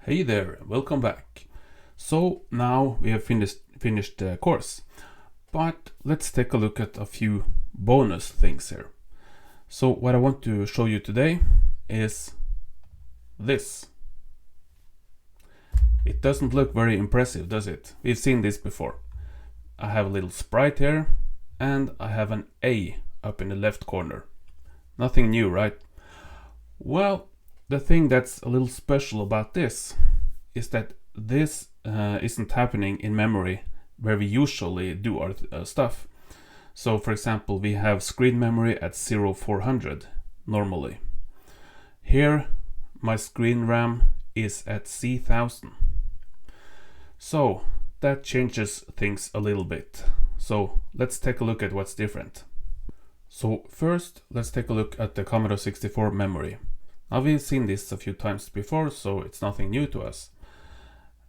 Hey there, welcome back. So now we have finished the course, but let's take a look at a few bonus things here. So what I want to show you today is this. It doesn't look very impressive, does it? We've seen this before. I have a little sprite here, and I have an A up in the left corner. Nothing new, right? Well, the thing that's a little special about this is that this isn't happening in memory where we usually do our stuff. So for example, we have screen memory at 0400 normally. Here my screen RAM is at C1000. So that changes things a little bit. So let's take a look at what's different. So first, let's take a look at the Commodore 64 memory. Now we've seen this a few times before, so it's nothing new to us.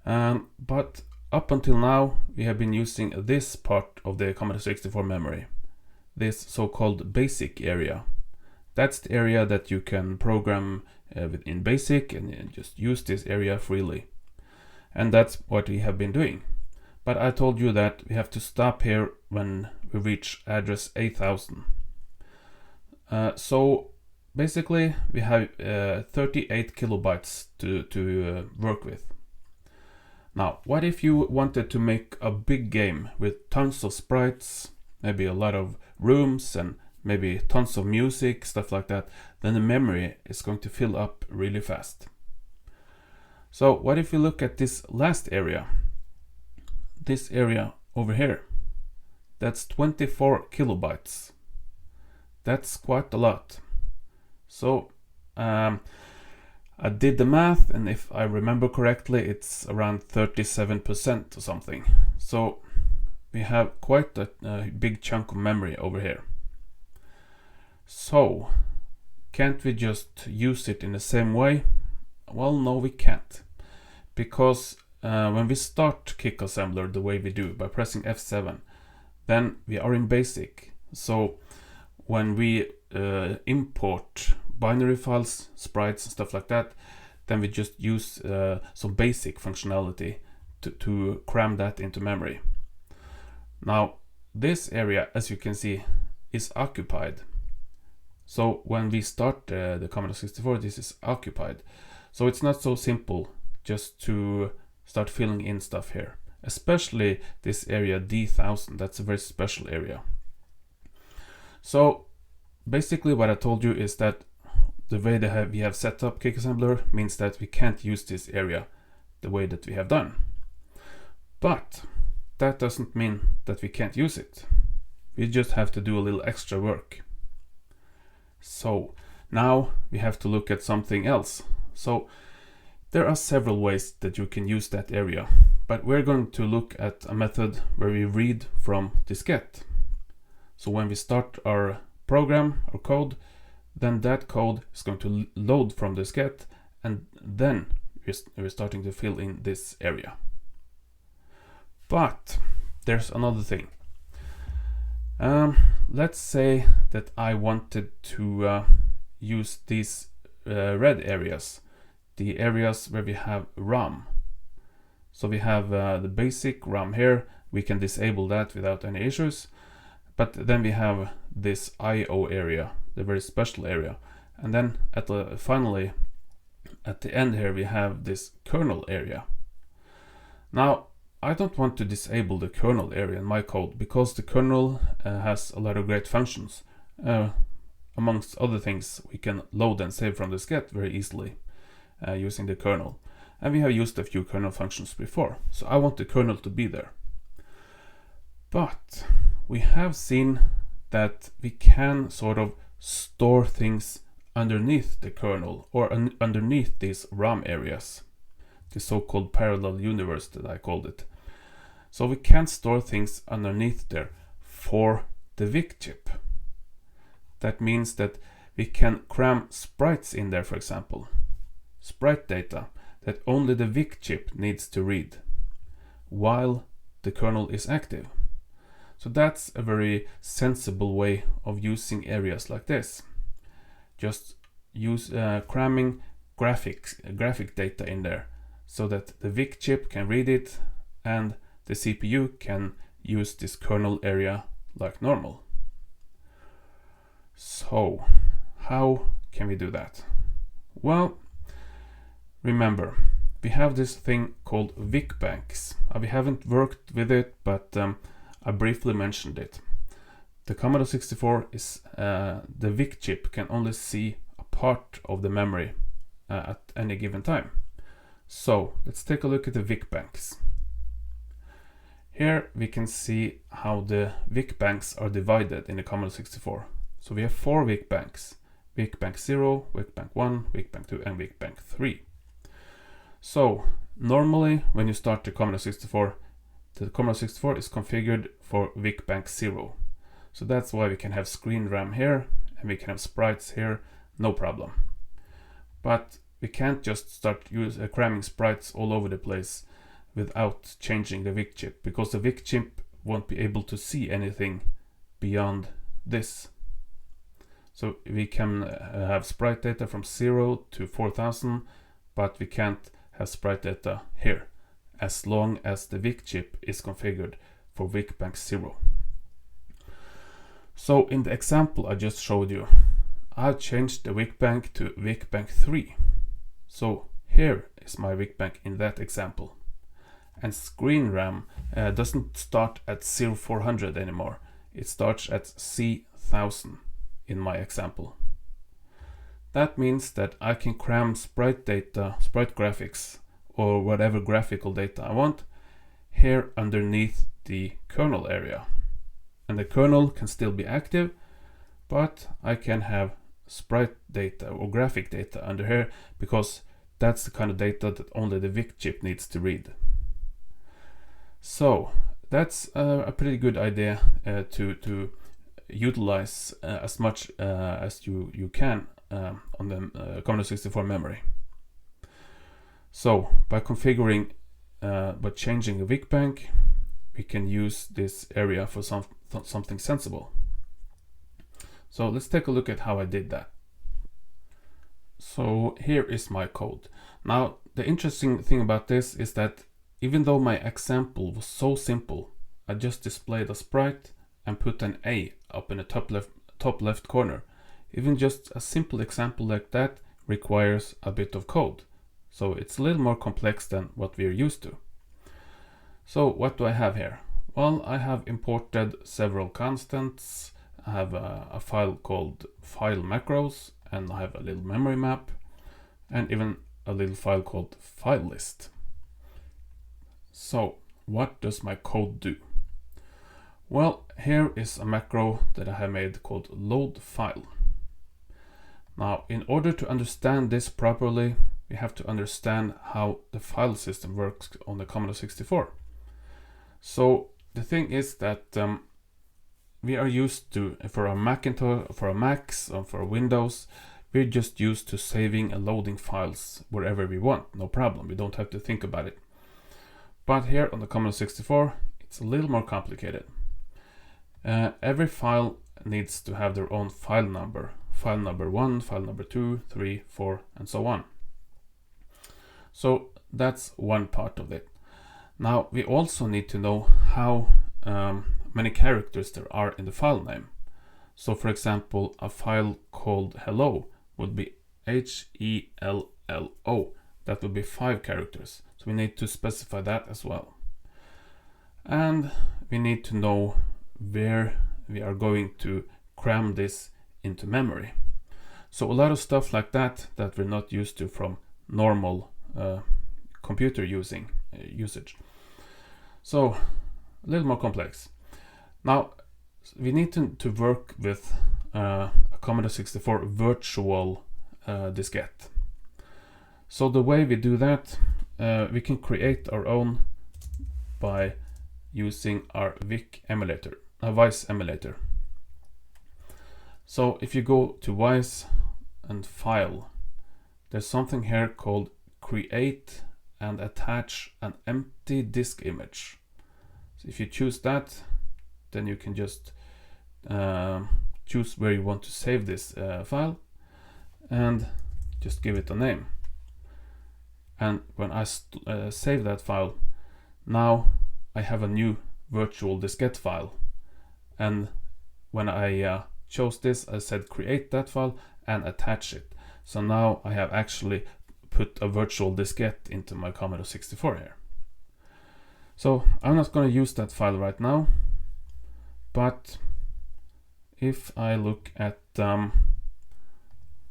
But up until now, we have been using this part of the Commodore 64 memory, this so-called BASIC area. That's the area that you can program in BASIC and just use this area freely. And that's what we have been doing. But I told you that we have to stop here when we reach address 8000. So basically we have 38 kilobytes to work with. Now, what if you wanted to make a big game with tons of sprites, maybe a lot of rooms and maybe tons of music, stuff like that, then the memory is going to fill up really fast. So what if you look at this last area? This area over here, that's 24 kilobytes. That's quite a lot. So I did the math, and if I remember correctly, it's around 37% or something. So we have quite a big chunk of memory over here. So can't we just use it in the same way? Well, no, we can't, because when we start Kick Assembler the way we do by pressing F7, then we are in BASIC. So when we import binary files, sprites and stuff like that, then we just use some basic functionality to cram that into memory. Now this area, as you can see, is occupied. So when we start the Commodore 64, this is occupied. So it's not so simple just to start filling in stuff here, especially this area D1000. That's a very special area. So basically what I told you is that the way that we have set up Kick Assembler means that we can't use this area the way that we have done. But that doesn't mean that we can't use it. We just have to do a little extra work. So now we have to look at something else. So there are several ways that you can use that area, but we're going to look at a method where we read from Diskette. So when we start our program or code, then that code is going to load from Diskette, and then we're starting to fill in this area. But there's another thing. Let's say that I wanted to use these red areas, the areas where we have RAM. So we have the basic RAM here. We can disable that without any issues. But then we have this I/O area, the very special area. And then finally, at the end here, we have this kernel area. Now, I don't want to disable the kernel area in my code, because the kernel has a lot of great functions. Amongst other things, we can load and save from Diskette very easily using the kernel. And we have used a few kernel functions before, so I want the kernel to be there. But we have seen that we can sort of store things underneath the kernel, or underneath these RAM areas, the so-called parallel universe that I called it. So we can store things underneath there for the VIC chip. That means that we can cram sprites in there, for example, sprite data that only the VIC chip needs to read while the kernel is active. So that's a very sensible way of using areas like this. Just use cramming graphic data in there so that the VIC chip can read it and the CPU can use this kernel area like normal. So how can we do that? Well, remember, we have this thing called VIC banks. We haven't worked with it, but I briefly mentioned it. The Commodore 64 is the VIC chip can only see a part of the memory at any given time. So let's take a look at the VIC banks. Here we can see how the VIC banks are divided in the Commodore 64. So we have 4 VIC banks: VIC bank 0, VIC bank 1, VIC bank 2, and VIC bank 3. So normally when you start the Commodore 64 is configured for VIC bank 0. So that's why we can have screen RAM here and we can have sprites here, no problem. But we can't just start cramming sprites all over the place without changing the VIC chip, because the VIC chip won't be able to see anything beyond this. So we can have sprite data from 0 to 4000, but we can't have sprite data here as long as the VIC chip is configured for VIC bank 0. So in the example I just showed you, I've changed the VIC bank to VIC bank 3. So here is my VIC bank in that example. And screen RAM doesn't start at 0400 anymore. It starts at C1000 in my example. That means that I can cram sprite data, sprite graphics, or whatever graphical data I want here underneath the kernel area. And the kernel can still be active, but I can have sprite data or graphic data under here, because that's the kind of data that only the VIC chip needs to read. So that's a pretty good idea to utilize as much as you can on the Commodore 64 memory. So by configuring, by changing the VIC bank, we can use this area for something sensible. So let's take a look at how I did that. So here is my code. Now the interesting thing about this is that even though my example was so simple, I just displayed a sprite and put an A up in the top left corner. Even just a simple example like that requires a bit of code. So it's a little more complex than what we're used to. So what do I have here? Well, I have imported several constants. I have a file called file macros, and I have a little memory map, and even a little file called file list. So what does my code do? Well, here is a macro that I have made called load file. Now, in order to understand this properly, we have to understand how the file system works on the Commodore 64. So the thing is that we are used to, for a Macintosh, for a Macs, or for Windows, we're just used to saving and loading files wherever we want, no problem. We don't have to think about it. But here on the Commodore 64, it's a little more complicated. Every file needs to have their own file number. File number 1, file number 2, 3, 4, and so on. So that's one part of it. Now we also need to know how many characters there are in the file name. So for example, a file called hello would be HELLO. That would be 5 characters. So we need to specify that as well. And we need to know where we are going to cram this into memory. So a lot of stuff like that we're not used to from normal computer usage. So a little more complex. Now we need to work with a Commodore 64 virtual diskette. So the way we do that, we can create our own by using our VIC emulator, a VIC emulator. So if you go to VIC and File, there's something here called Create and Attach an Empty Disk Image. So if you choose that, then you can just choose where you want to save this file and just give it a name. and when I save that file, now I have a new virtual diskette file. And when I chose this, I said create that file and attach it. So now I have actually put a virtual diskette into my Commodore 64 here. So I'm not going to use that file right now, but if I look at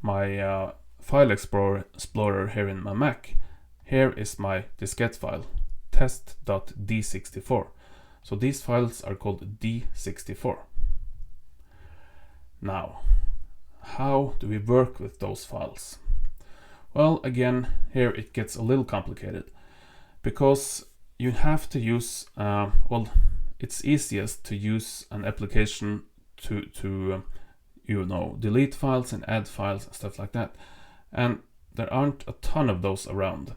my file explorer here in my Mac, here is my diskette file, test.d64. So these files are called D64. Now, how do we work with those files? Well, again, here it gets a little complicated, because you have to use, well, it's easiest to use an application to you know, delete files and add files and stuff like that. And there aren't a ton of those around.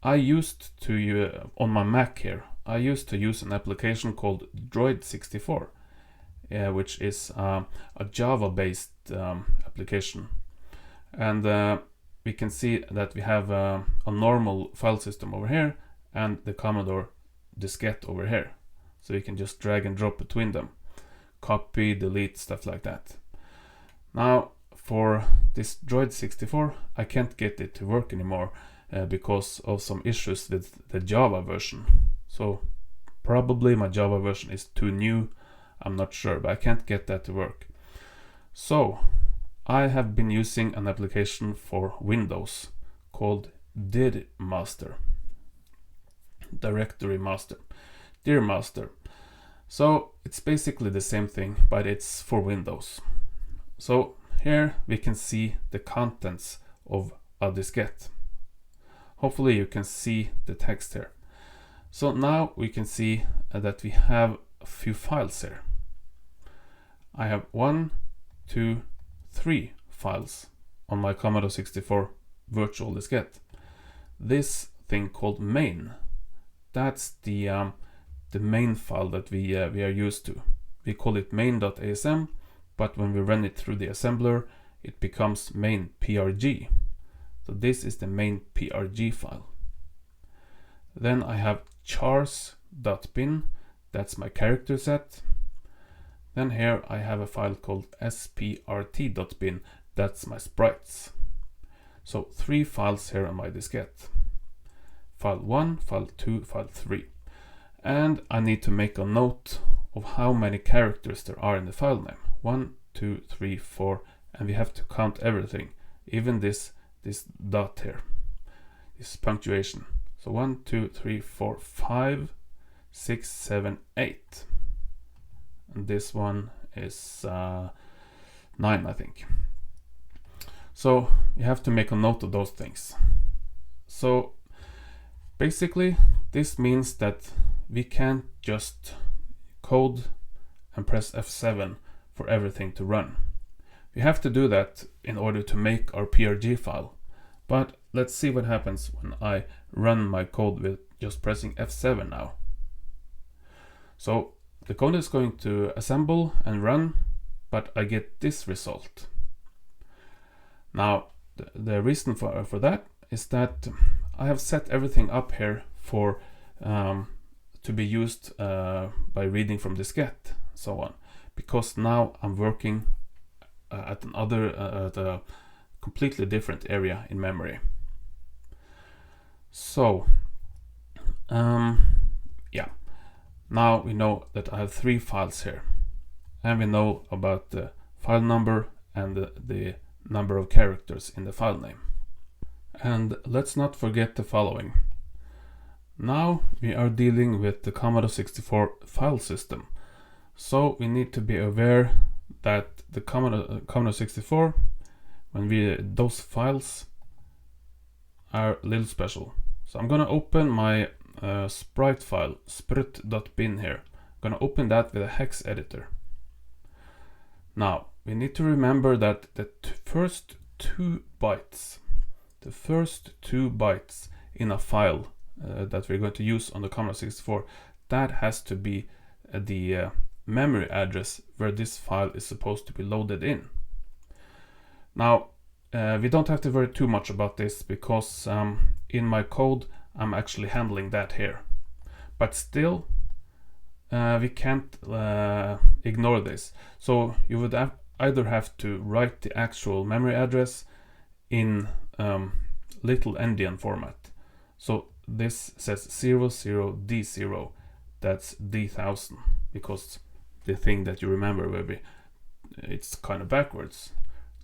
I used to, on my Mac here, I used to use an application called Droid64, which is a Java-based application. And we can see that we have a normal file system over here and the Commodore diskette over here. So you can just drag and drop between them. Copy, delete, stuff like that. Now, for this Droid64, I can't get it to work anymore because of some issues with the Java version. So probably my Java version is too new, I'm not sure, but I can't get that to work. So I have been using an application for Windows called DirMaster, Directory Master, DirMaster. So it's basically the same thing, but it's for Windows. So here we can see the contents of a diskette. Hopefully you can see the text here. So now we can see that we have a few files here. I have 1, 2, 3 files on my Commodore 64 virtual diskette. This thing called main, that's the main file that we are used to. We call it main.asm, but when we run it through the assembler, it becomes main.prg. So this is the main.prg file. Then I have chars.bin, that's my character set. Then here I have a file called sprt.bin, that's my sprites. So 3 files here on my diskette. File 1, file 2, file 3. And I need to make a note of how many characters there are in the file name. 1, 2, 3, 4, and we have to count everything, even this dot here, this punctuation. So 1, 2, 3, 4, 5, 6, 7, 8. And this one is 9, I think. So you have to make a note of those things. So basically this means that we can't just code and press F7 for everything to run. We have to do that in order to make our PRG file. But let's see what happens when I run my code with just pressing F7 now. So the code is going to assemble and run, but I get this result. Now the reason for that is that I have set everything up here for to be used by reading from diskette, so on, because now I'm working at a completely different area in memory. So yeah, now we know that I have 3 files here, and we know about the file number and the number of characters in the file name. And let's not forget the following. Now we are dealing with the Commodore 64 file system, so we need to be aware that the Commodore 64, when those files are a little special. So I'm gonna open my sprite file, sprut.bin here. I'm gonna open that with a hex editor. Now we need to remember that the first 2 bytes in a file that we're going to use on the Commodore 64, that has to be the memory address where this file is supposed to be loaded in. Now we don't have to worry too much about this, because in my code I'm actually handling that here. But still, we can't ignore this. So you would either have to write the actual memory address in little endian format. So this says 00D0, that's D1000, because the thing that you remember will be, it's kind of backwards,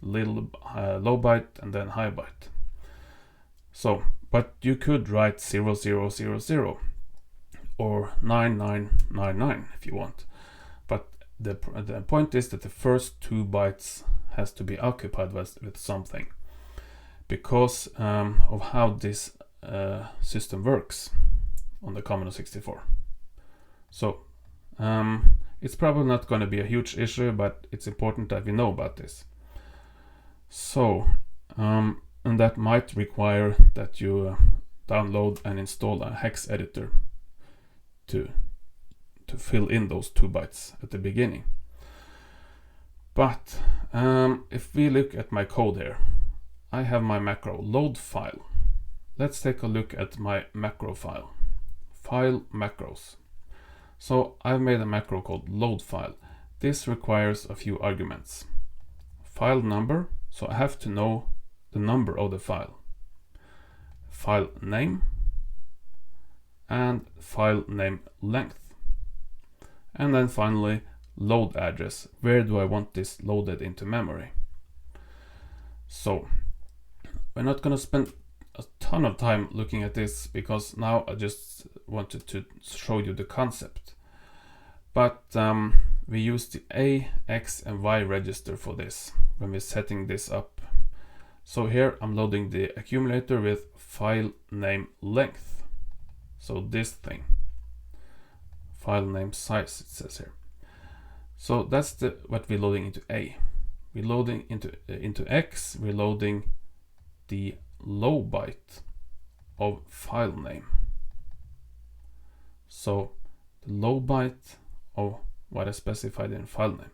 little low byte and then high byte. So, but you could write 0000 or 9999 if you want. But the point is that the first 2 bytes has to be occupied with something, because of how this system works on the Commodore 64. So it's probably not going to be a huge issue, but it's important that we know about this. So and that might require that you download and install a hex editor to fill in those 2 bytes at the beginning. But if we look at my code here, I have my macro load file. Let's take a look at my macro file. File macros. So I've made a macro called load file. This requires a few arguments. File number, so I have to know the number of the file. File name and file name length. And then finally load address. Where do I want this loaded into memory? So we're not going to spend a ton of time looking at this, because now I just wanted to show you the concept. But we use the A, X and Y register for this when we're setting this up. So here I'm loading the accumulator with file name length. So this thing, file name size, it says here. So that's what we're loading into A. We're loading into X, we're loading the low byte of file name. So the low byte of what is specified in file name.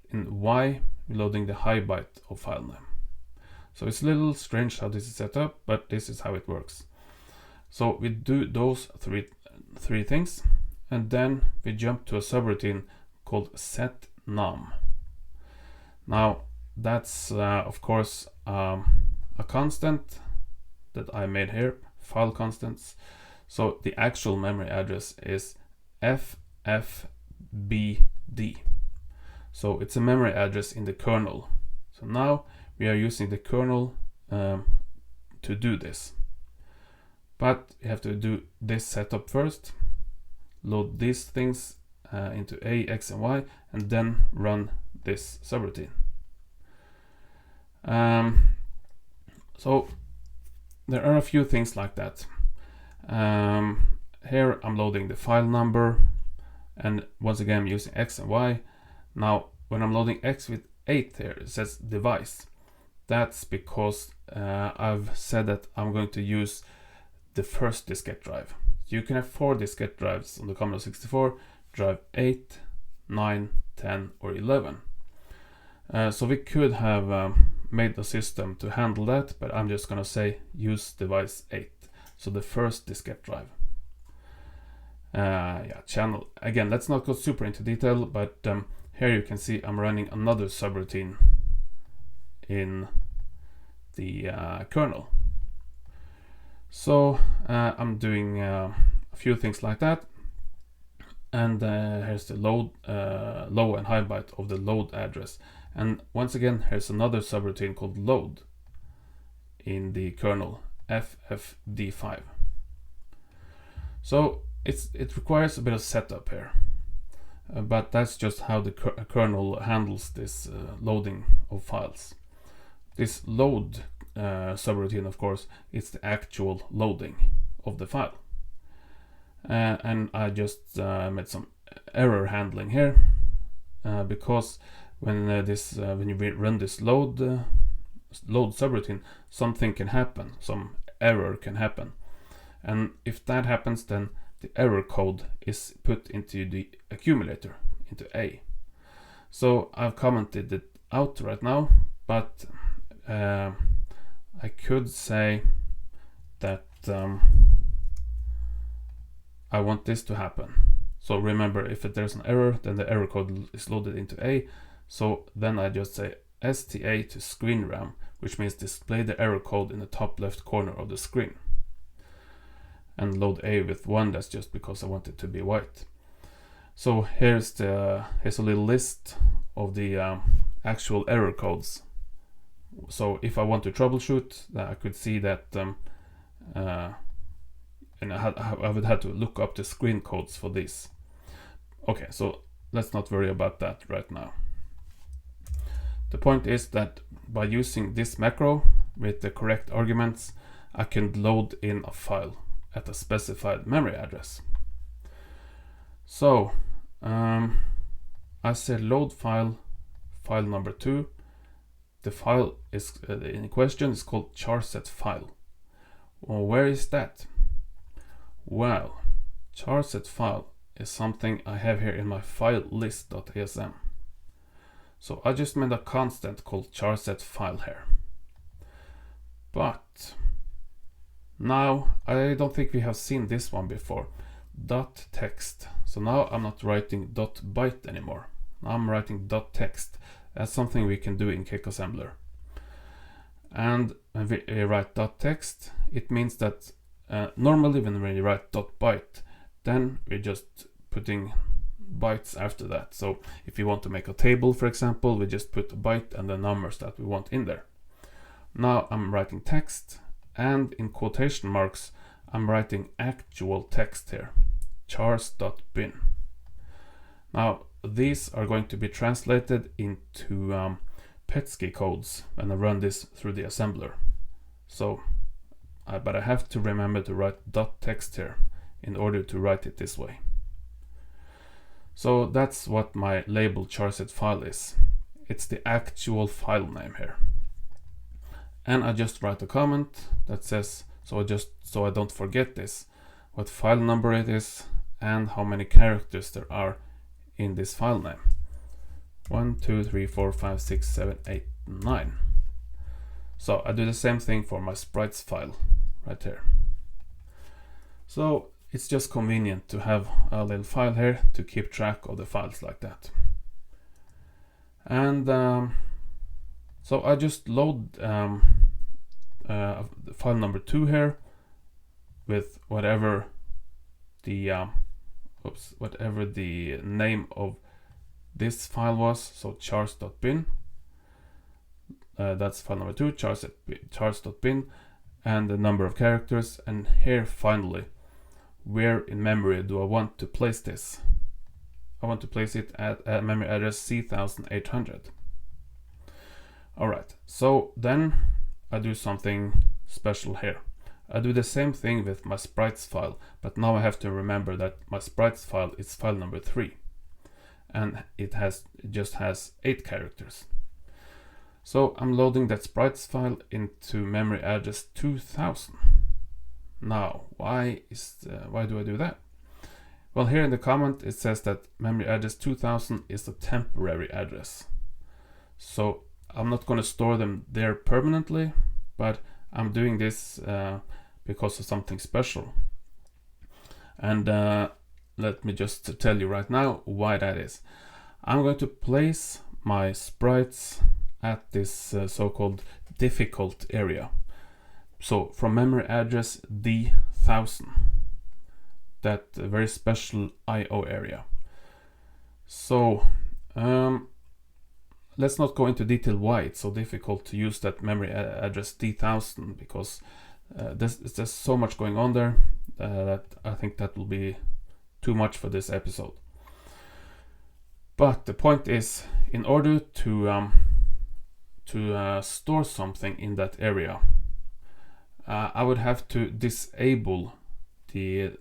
In Y, we're loading the high byte of file name. So it's a little strange how this is set up, but this is how it works. So we do those three things, and then we jump to a subroutine called set num. Now that's of course a constant that I made here, file constants. So the actual memory address is FFBD. So it's a memory address in the kernel. So now we are using the kernel to do this. But we have to do this setup first, load these things into A, X and Y, and then run this subroutine. So there are a few things like that. Here I'm loading the file number, and once again I'm using X and Y. Now when I'm loading X with 8 here, it says device. That's because I've said that I'm going to use the first diskette drive. You can have 4 diskette drives on the Commodore 64, drive 8, 9, 10 or 11. So we could have made the system to handle that, but I'm just gonna say use device 8, so the first diskette drive. Channel, again, let's not go super into detail, but here you can see I'm running another subroutine in the kernel. So I'm doing a few things like that, and here's the low and high byte of the load address. And once again, here's another subroutine called load in the kernel, FFD5. So it requires a bit of setup here, but that's just how the kernel handles this loading of files. This load subroutine, of course, is the actual loading of the file. And I just made some error handling here, because when you run this load subroutine, something can happen, some error can happen, and if that happens, then the error code is put into the accumulator, into A. So I've commented it out right now, but I could say that I want this to happen. So remember, if there's an error, then the error code is loaded into A. So then I just say STA to screen RAM, which means display the error code in the top left corner of the screen. And load A with 1, that's just because I want it to be white. So here's a little list of the actual error codes. So if I want to troubleshoot, I could see that and I would have to look up the screen codes for this. Okay, so let's not worry about that right now. The point is that by using this macro with the correct arguments, I can load in a file at a specified memory address. So I said load file number 2. The file is in question is called charset file. Well, where is that? Well, charset file is something I have here in my file list.asm. So I just made a constant called charset file here. But now I don't think we have seen this one before. .text. So now I'm not writing .byte anymore. Now I'm writing .text. That's something we can do in CakeAssembler. And when we write .text, it means that normally when we write .byte, then we're just putting bytes after that. So if you want to make a table, for example, we just put a byte and the numbers that we want in there. Now I'm writing text, and in quotation marks, I'm writing actual text here, chars.bin. Now these are going to be translated into PETSCII codes when I run this through the assembler. So, but I have to remember to write .text here in order to write it this way. So that's what my label charset file is. It's the actual file name here. And I just write a comment that says, so I don't forget this, what file number it is and how many characters there are in this file name. 1, 2, 3, 4, 5, 6, 7, 8, 9. So I do the same thing for my sprites file right here. So it's just convenient to have a little file here to keep track of the files like that. And so I just load file number 2 here with whatever the name of this file was, so chars.bin. That's file number 2, chars.bin, and the number of characters. And here finally, where in memory do I want to place this? I want to place it at a memory address C1800. Alright, so then I do something special here. I do the same thing with my sprites file, but now I have to remember that my sprites file is file number 3, and it just has 8 characters. So I'm loading that sprites file into memory address 2000. Now, why do I do that? Well, here in the comment it says that memory address 2000 is a temporary address. So I'm not going to store them there permanently, but I'm doing this because of something special. And let me just tell you right now why that is. I'm going to place my sprites at this so-called difficult area. So from memory address D1000, that very special I/O area. So let's not go into detail why it's so difficult to use that memory address D1000, because there's so much going on there that I think that will be too much for this episode. But the point is, in order to store something in that area, I would have to disable the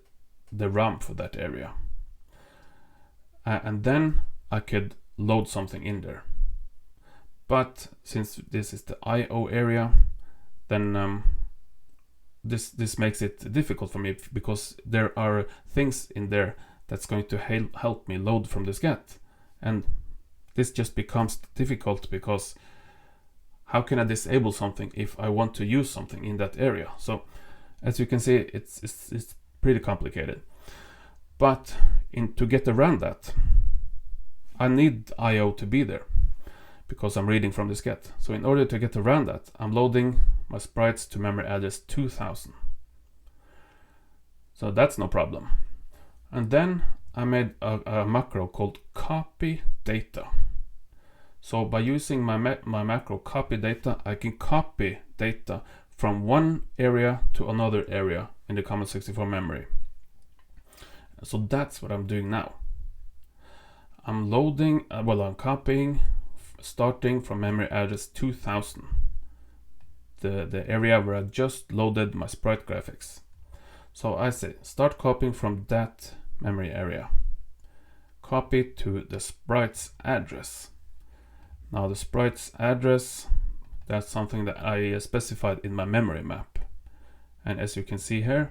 RAM for that area, and then I could load something in there. But since this is the I/O area, then this makes it difficult for me, because there are things in there that's going to help me load from Diskette, and this just becomes difficult, because how can I disable something if I want to use something in that area? So As you can see, it's pretty complicated. But to get around that, I need I/O to be there because I'm reading from diskette. So in order to get around that, I'm loading my sprites to memory address 2000. So that's no problem. And then I made a macro called copy data. So by using my macro copy data, I can copy data from one area to another area in the Commodore 64 memory. So that's what I'm doing now. I'm loading, I'm copying, starting from memory address 2000, the area where I just loaded my sprite graphics. So I say start copying from that memory area. Copy to the sprite's address. Now the sprite's address, that's something that I specified in my memory map. And as you can see here,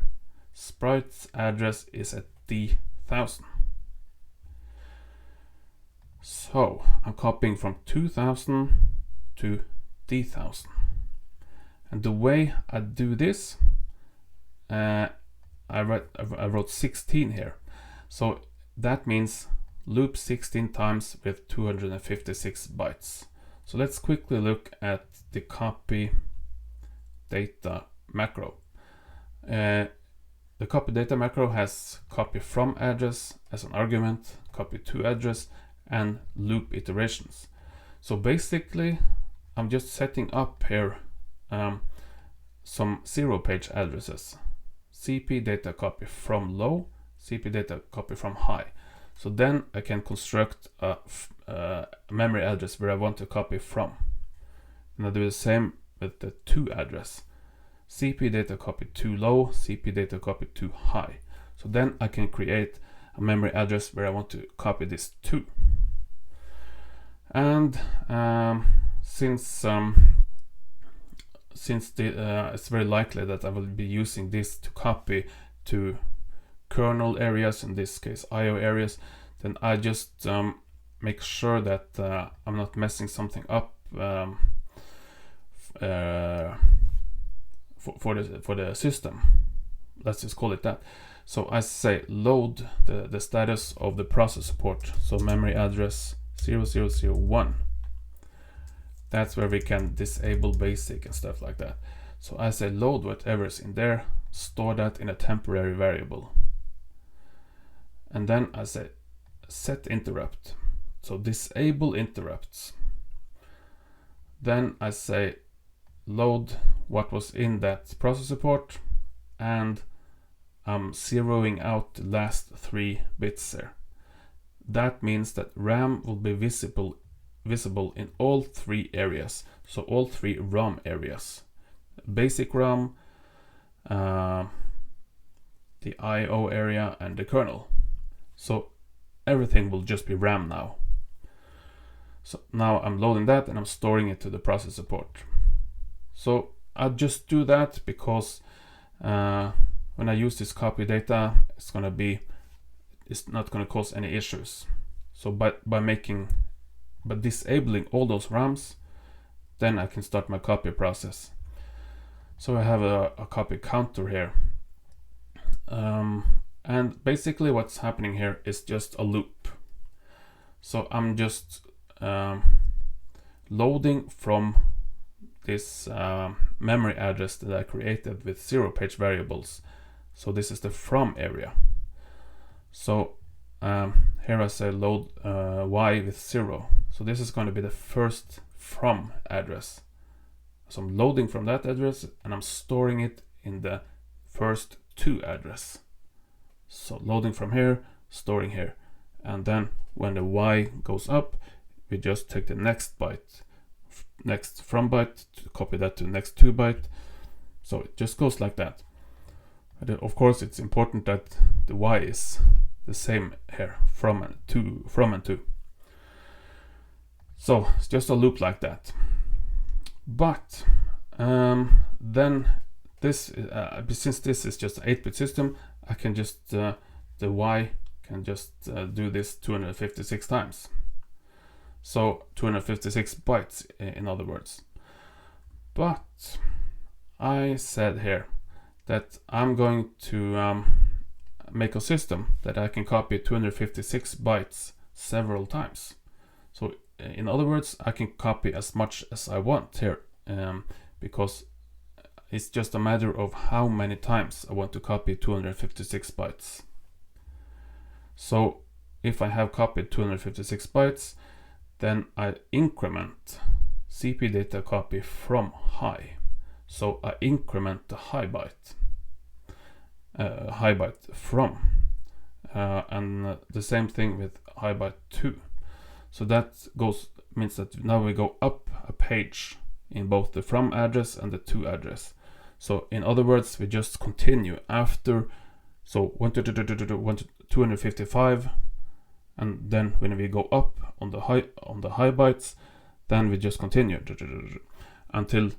sprite's address is at D1000. So I'm copying from 2000 to D1000. And the way I do this, I wrote 16 here. So that means loop 16 times with 256 bytes. So let's quickly look at the copy data macro. The copy data macro has copy from address as an argument, copy to address, and loop iterations. So basically, I'm just setting up here some 0-page addresses. CP data copy from low, CP data copy from high. So then I can construct a memory address where I want to copy from. And I do the same with the to address. CP data copy to low, CP data copy to high. So then I can create a memory address where I want to copy this to. And since it's very likely that I will be using this to copy to kernel areas, in this case IO areas, then I just make sure that I'm not messing something up for the system. Let's just call it that. So I say load the status of the process support. So memory address 0001. That's where we can disable basic and stuff like that. So I say load whatever's in there, store that in a temporary variable. And then I say set interrupt. So disable interrupts. Then I say load what was in that process support, and I'm zeroing out the last 3 bits there. That means that RAM will be visible in all 3 areas. So all 3 ROM areas. Basic ROM, the IO area, and the kernel. So everything will just be RAM now. So now I'm loading that and I'm storing it to the process support. So I just do that because when I use this copy data, it's not going to cause any issues. So by disabling all those RAMs, then I can start my copy process. So I have a copy counter here. And basically what's happening here is just a loop. So I'm just loading from this memory address that I created with 0-page variables. So this is the from area. So here I say load y with 0. So this is going to be the first from address. So I'm loading from that address and I'm storing it in the first to address. So loading from here, storing here. And then when the y goes up, we just take the next byte, next from byte, to copy that to the next 2 byte. So it just goes like that. And of course, it's important that the y is the same here, from and to. So it's just a loop like that. But then this, since this is just an 8-bit system, I can just the y can just do this 256 times. So 256 bytes, in other words. But I said here that I'm going to make a system that I can copy 256 bytes several times. So in other words, I can copy as much as I want here, because it's just a matter of how many times I want to copy 256 bytes. So if I have copied 256 bytes, then I increment CPU data copy from high. So I increment the high byte from, and the same thing with high byte 2. So that means that now we go up a page in both the from address and the to address. So in other words, we just continue after, so 255, and then when we go up on the high bytes, then we just continue until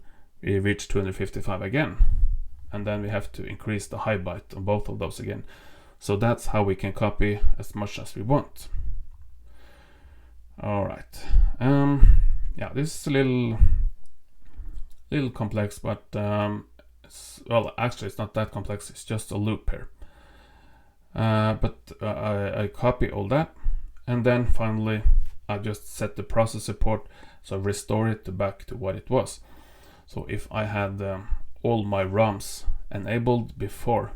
we reach 255 again, and then we have to increase the high byte on both of those again. So that's how we can copy as much as we want. All right. Yeah, this is a little complex, but well, actually it's not that complex. It's just a loop here. But I copy all that, and then finally I just set the processor port, so restore it back to what it was. So if I had all my ROMs enabled before,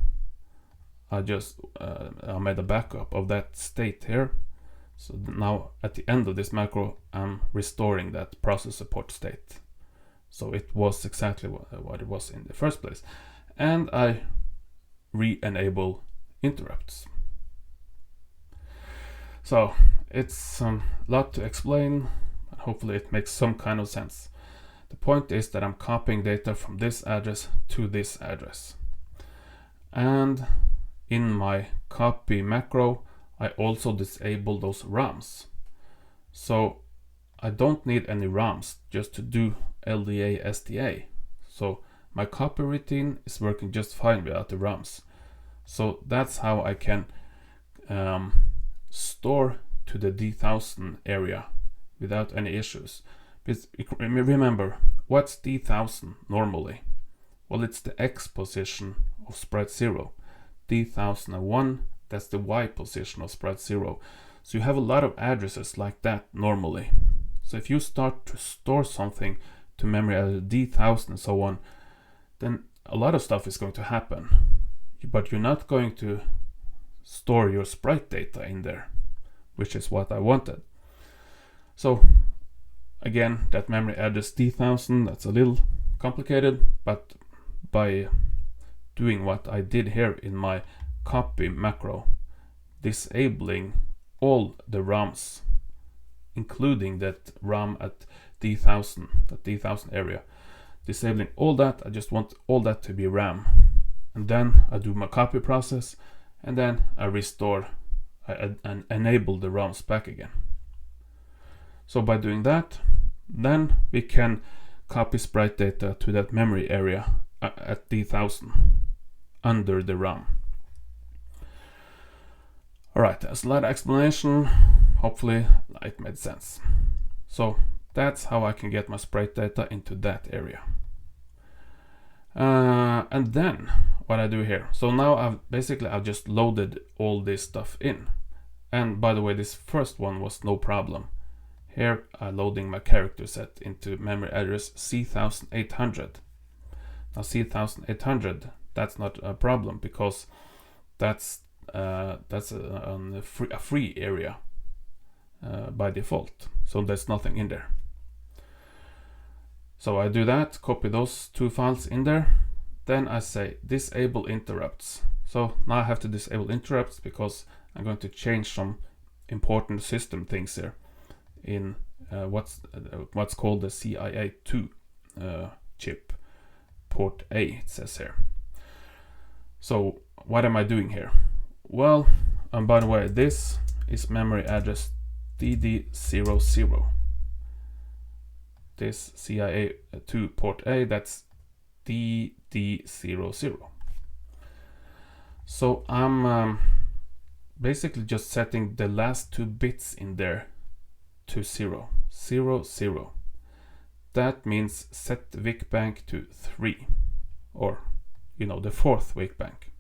I just I made a backup of that state here. So now at the end of this macro, I'm restoring that processor port state. So it was exactly what it was in the first place. And I re-enable interrupts. So it's a lot to explain, but hopefully it makes some kind of sense. The point is that I'm copying data from this address to this address. And in my copy macro, I also disable those ROMs. So I don't need any ROMs just to do LDA SDA. So my copy routine is working just fine without the ROMs. So that's how I can store to the D1000 area without any issues. Because remember, what's D1000 normally? Well, it's the X position of sprite 0. D1001, that's the Y position of sprite 0. So you have a lot of addresses like that normally. So if you start to store something to memory at D1000 and so on, then a lot of stuff is going to happen. But you're not going to store your sprite data in there, which is what I wanted. So again, that memory address D1000, that's a little complicated, but by doing what I did here in my copy macro, disabling all the ROMs, including that ROM at D1000, that D1000 area, disabling all that, I just want all that to be RAM. And then I do my copy process, and then I restore and enable the ROMs back again. So by doing that, then we can copy sprite data to that memory area at D1000 under the ROM. Alright, a slight explanation. Hopefully it made sense. So that's how I can get my sprite data into that area. And then what I do here. So now I've just loaded all this stuff in. And by the way, this first one was no problem. Here I'm loading my character set into memory address C1800. Now C1800, that's not a problem because that's a free area by default. So there's nothing in there. So I do that, copy those two files in there. Then I say disable interrupts. So now I have to disable interrupts because I'm going to change some important system things here in what's called the CIA2 chip, port A, it says here. So what am I doing here? Well, by the way, this is memory address DD00. This CIA2 port A, that's DD00. So I'm basically just setting the last two bits in there to 0, 0, 0. That means set VIC bank to 3, or you know, the fourth weak bank.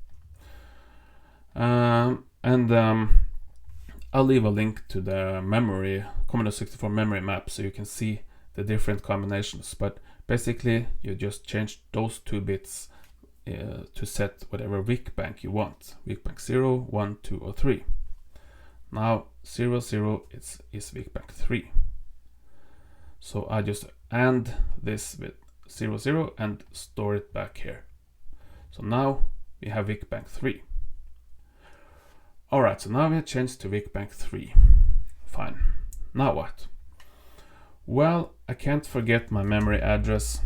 I'll leave a link to the memory, Commodore 64 memory map, so you can see the different combinations. But basically, you just change those 2 bits to set whatever weak bank you want. Weak bank 0, 1, 2, or 3. Now 0, 0 is weak bank 3. So I just AND this with 0, 0 and store it back here. So now we have weak bank 3. Alright, so now we have changed to weak bank 3. Fine. Now what? Well, I can't forget my memory address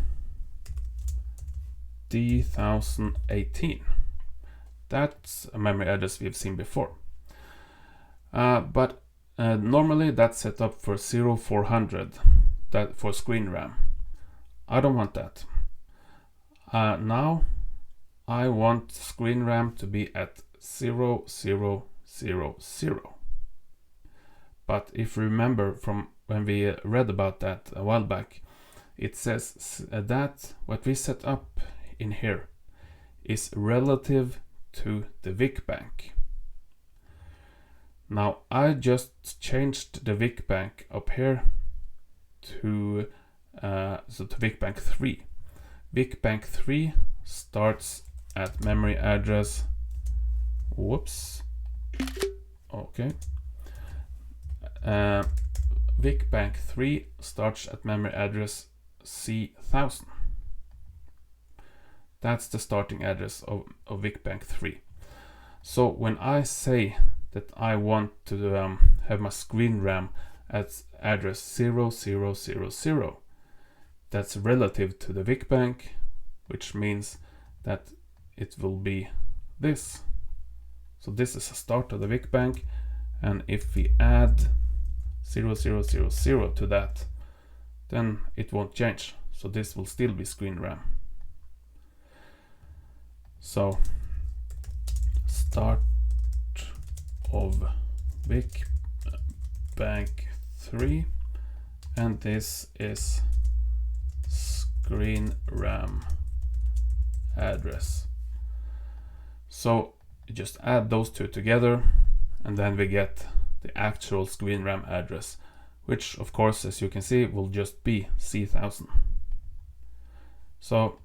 D1018. That's a memory address we've seen before. But normally that's set up for 0400, that for screen RAM. I don't want that. Now I want screen RAM to be at 0000. But if you remember from when we read about that a while back, it says that what we set up in here is relative to the VIC bank. Now I just changed the VIC bank up here to VIC bank 3. VIC bank 3 starts at memory address, whoops, okay, VIC bank 3 starts at memory address C1000. That's the starting address of VIC bank 3. So when I say that I want to have my screen RAM at address 0000, that's relative to the VIC bank, which means that it will be this. So this is the start of the VIC bank, and if we add 0000 to that, then it won't change. So this will still be screen RAM. So start of VIC bank 3, and this is screen RAM address. So you just add those 2 together, and then we get the actual screen RAM address, which of course, as you can see, will just be C1000. So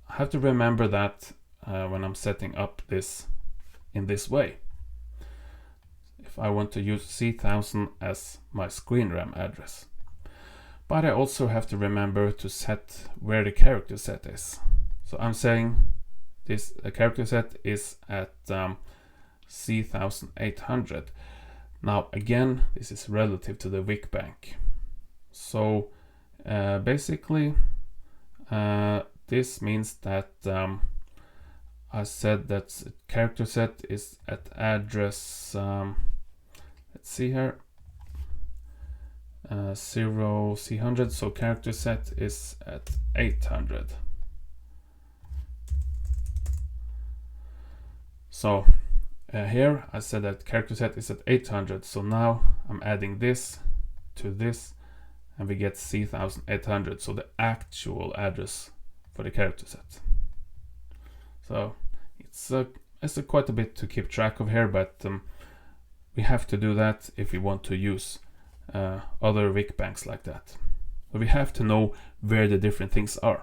I have to remember that when I'm setting up this in this way. If I want to use C1000 as my screen RAM address. But I also have to remember to set where the character set is. So I'm saying this character set is at C1800. Now again, this is relative to the VIC bank. So basically this means that I said that character set is at address, let's see here, 0C100, so character set is at 800. So here I said that character set is at 800, so now I'm adding this to this, and we get C1800, so the actual address for the character set. So it's quite a bit to keep track of here, but we have to do that if we want to use other VIC banks like that. So we have to know where the different things are.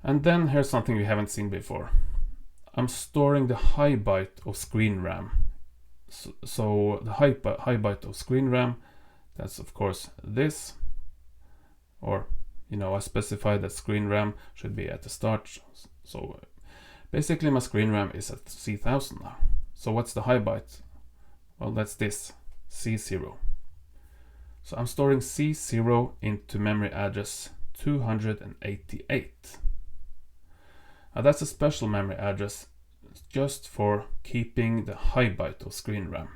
And then here's something we haven't seen before. I'm storing the high byte of screen RAM. So the high byte of screen RAM, that's of course this, or I specified that screen RAM should be at the start. So basically my screen RAM is at C1000 now. So what's the high byte? Well, that's this, C0. So I'm storing C0 into memory address 288. Now that's a special memory address just for keeping the high byte of screen RAM.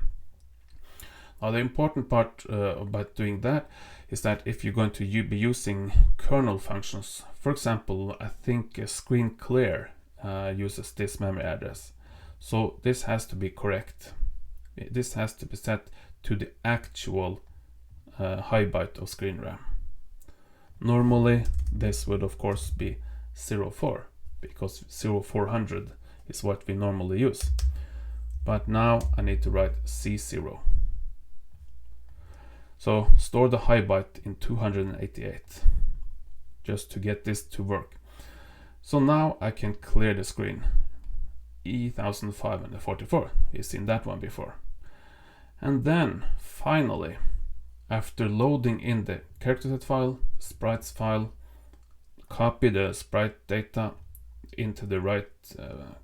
Now the important part about doing that is that if you're going to be using kernel functions, for example, I think screen clear uses this memory address. So this has to be correct. This has to be set to the actual high byte of screen RAM. Normally this would of course be 04. because 0400 is what we normally use. But now I need to write C0. So store the high byte in 288 just to get this to work. So now I can clear the screen. E1544, we've seen that one before. And then finally, after loading in the character set file, sprites file, copy the sprite data into the right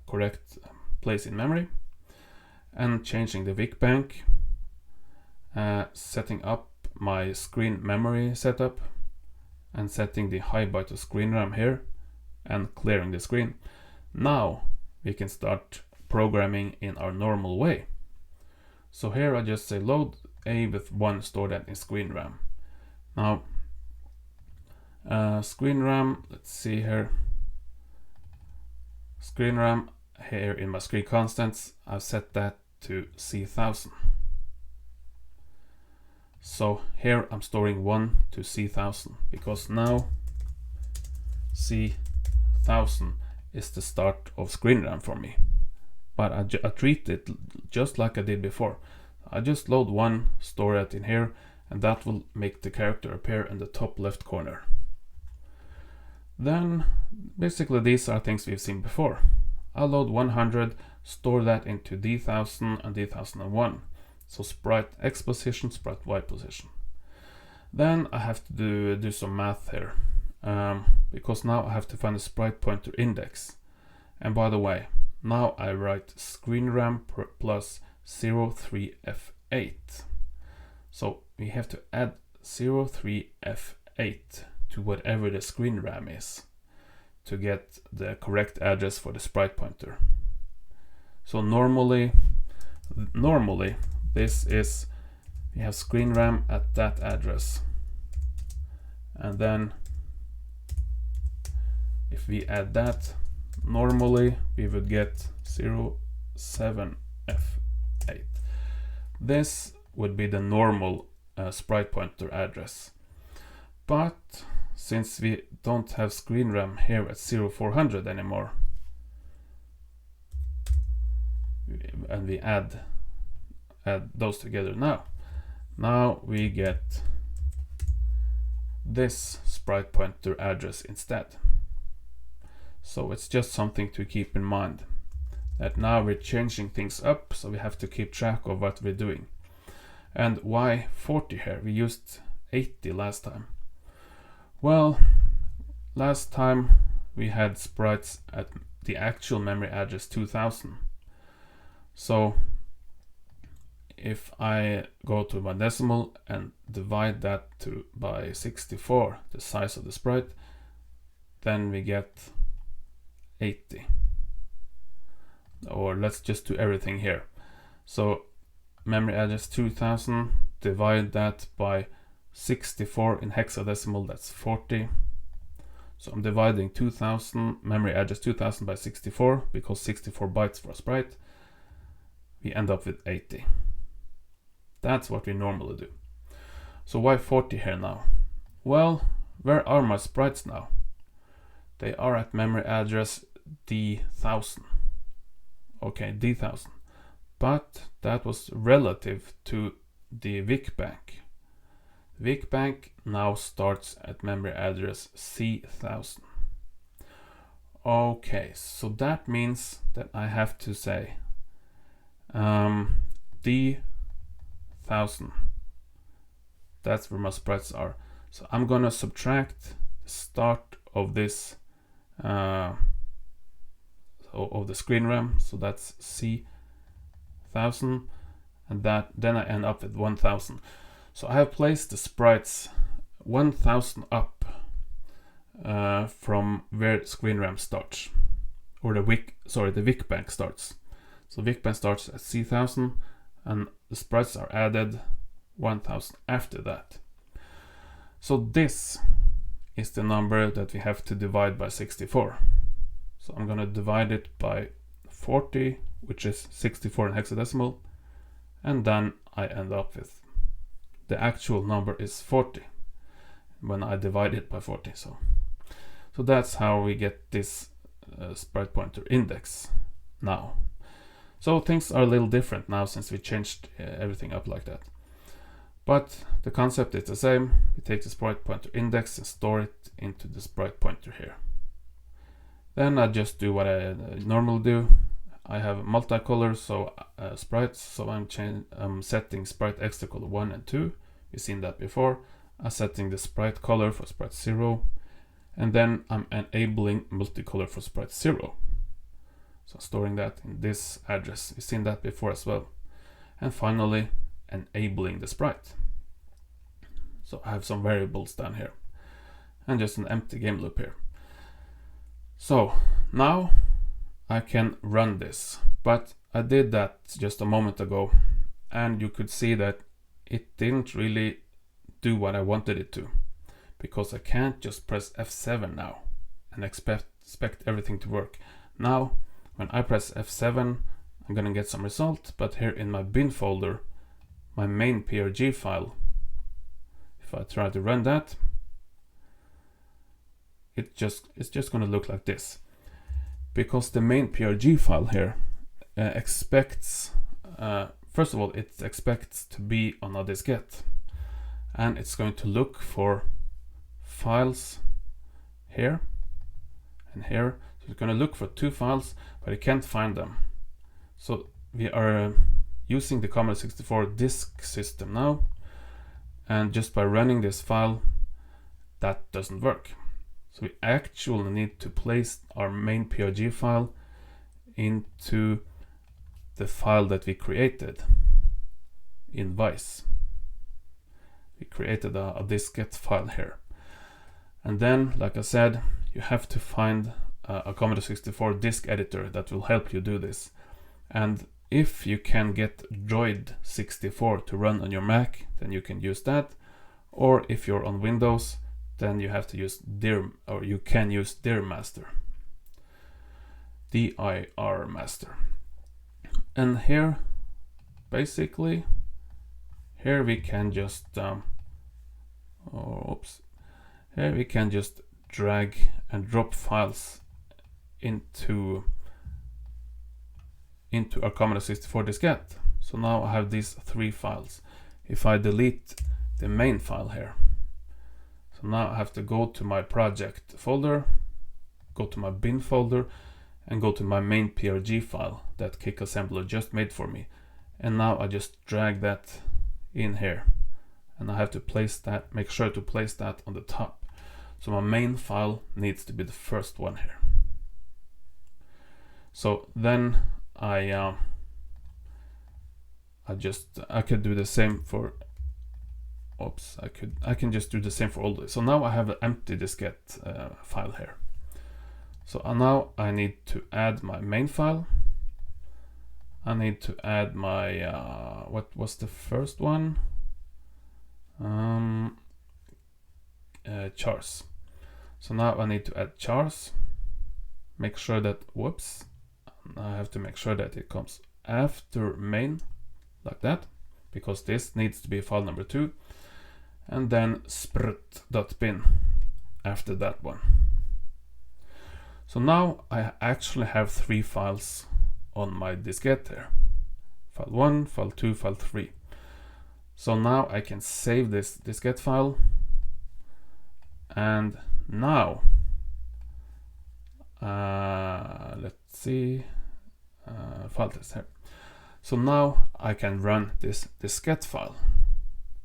correct place in memory, and changing the VIC bank, setting up my screen memory setup, and setting the high byte of screen RAM here, and clearing the screen. Now we can start programming in our normal way. So here I just say load A with 1, store that in screen RAM. Now screen RAM, let's see here, screen RAM here in my screen constants, I've set that to C1000. So here I'm storing 1 to C1000 because now C1000 is the start of screen RAM for me. But I treat it just like I did before. I just load 1, store it in here, and that will make the character appear in the top left corner. Then basically these are things we've seen before. I'll load 100, store that into D1000 and D1001. So sprite X position, sprite Y position. Then I have to do some math here, because now I have to find a sprite pointer index. And by the way, now I write screen RAM plus 03F8. So we have to add 03F8 to whatever the screen RAM is to get the correct address for the sprite pointer. So normally this is, we have screen RAM at that address, and then if we add that, normally we would get 07F8. This would be the normal sprite pointer address. But since we don't have screen RAM here at 0400 anymore, and we add those together now we get this sprite pointer address instead. So it's just something to keep in mind, that now we're changing things up, so we have to keep track of what we're doing. And why 40 here? We used 80 last time. Well, last time we had sprites at the actual memory address 2000. So if I go to my decimal and divide that by 64, the size of the sprite, then we get 80. Or let's just do everything here. So memory address 2000, divide that by 64 in hexadecimal, that's 40. So I'm dividing 2000, memory address 2000 by 64, because 64 bytes for a sprite. We end up with 80. That's what we normally do. So why 40 here now? Well, where are my sprites now? They are at memory address D1000. Okay, D1000. But that was relative to the VIC bank. VIC bank now starts at memory address C1000. Okay, so that means that I have to say D1000. That's where my sprites are. So I'm gonna subtract the start of this of the screen RAM. So that's C1000, and then I end up with 1000. So I have placed the sprites 1000 up from where screen RAM starts, or the VIC bank starts. So VIC bank starts at C1000, and the sprites are added 1000 after that. So this is the number that we have to divide by 64. So I'm going to divide it by 40, which is 64 in hexadecimal, and then I end up with the actual number is 40 when I divide it by 40. So that's how we get this sprite pointer index now. So things are a little different now since we changed everything up like that. But the concept is the same. We take the sprite pointer index and store it into the sprite pointer here. Then I just do what I normally do. I have multicolor sprites, so I'm setting sprite extra color 1 and 2. We've seen that before. I'm setting the sprite color for sprite 0, and then I'm enabling multicolor for sprite 0. So storing that in this address. We've seen that before as well. And finally, enabling the sprite. So I have some variables down here and just an empty game loop here. So now I can run this, but I did that just a moment ago and you could see that it didn't really do what I wanted it to, because I can't just press F7 now and expect everything to work. Now when I press F7 I'm gonna get some result, but here in my bin folder, my main PRG file, if I try to run that, it's just gonna look like this, because the main PRG file here expects, first of all, it expects to be on a diskette, and it's going to look for files here and here. So it's going to look for two files, but it can't find them. So we are using the Commodore 64 disk system now, and just by running this file, that doesn't work. So we actually need to place our main PRG file into the file that we created in VIC. We created a diskette file here. And then, like I said, you have to find a Commodore 64 disk editor that will help you do this. And if you can get Droid 64 to run on your Mac, then you can use that. Or if you're on Windows, then you have to use you can use DirMaster. DirMaster. And here, basically, here we can just here we can just drag and drop files into our Commodore 64 diskette. So now I have these three files. If I delete the main file here, so now I have to go to my project folder, go to my bin folder, and go to my main PRG file that Kick Assembler just made for me. And now I just drag that in here, and I have to place that, make sure to place that on the top. So my main file needs to be the first one here. So then I could do the same for, I can just do the same for all this. So now I have an empty diskette file here. So now I need to add my main file. I need to add my, what was the first one? Chars. So now I need to add chars. Make sure that, I have to make sure that it comes after main, like that, because this needs to be file number 2. And then sprut.bin after that one. So now I actually have 3 files on my diskette here. File 1, file 2, file 3. So now I can save this diskette file, and now let's see, file test here. So now I can run this diskette file.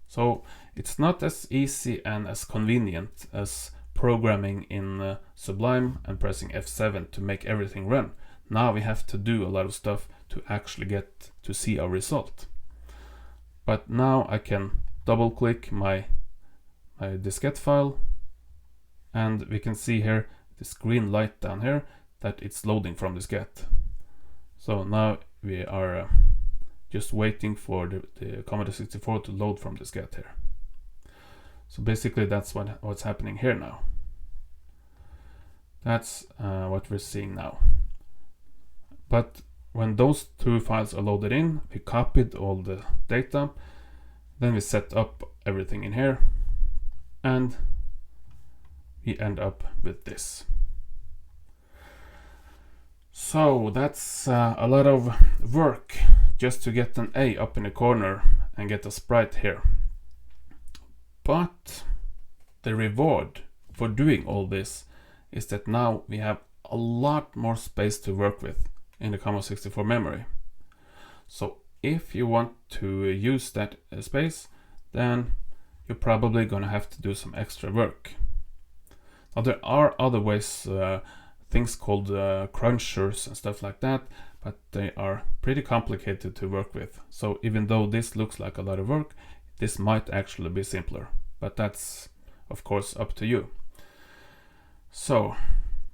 So it's not as easy and as convenient as programming in Sublime and pressing F7 to make everything run. Now we have to do a lot of stuff to actually get to see our result. But now I can double click my diskette file, and we can see here this green light down here that it's loading from diskette. So now we are just waiting for the Commodore 64 to load from diskette here. So basically that's what's happening here now. That's what we're seeing now. But when those 2 files are loaded in, we copied all the data, then we set up everything in here, and we end up with this. So that's a lot of work just to get an A up in the corner and get a sprite here. But the reward for doing all this is that now we have a lot more space to work with in the Commodore 64 memory. So if you want to use that space, then you're probably gonna have to do some extra work. Now there are other ways, things called crunchers and stuff like that, but they are pretty complicated to work with. So even though this looks like a lot of work, this might actually be simpler, but that's of course up to you. So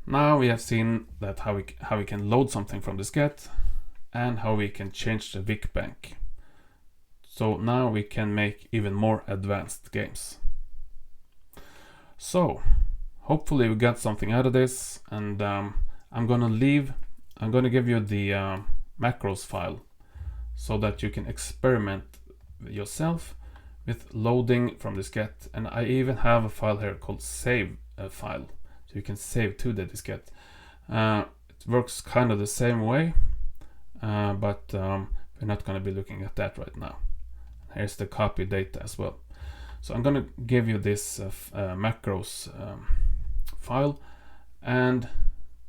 now we have seen that how we can load something from Diskette and how we can change the VIC bank. So now we can make even more advanced games. So hopefully we got something out of this, and I'm gonna give you the macros file so that you can experiment yourself with loading from Diskette. And I even have a file here called save file, so you can save to the Diskette. It works kind of the same way, but we're not going to be looking at that right now. Here's the copy data as well. So I'm going to give you this macros file, and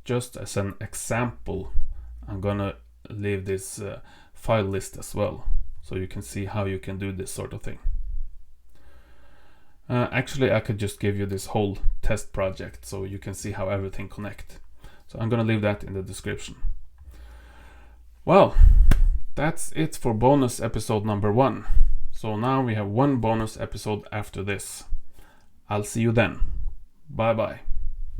just as an example, I'm going to leave this file list as well, so you can see how you can do this sort of thing. Actually, I could just give you this whole test project so you can see how everything connects. So I'm going to leave that in the description. Well, that's it for bonus episode number 1. So now we have one bonus episode after this. I'll see you then. Bye bye.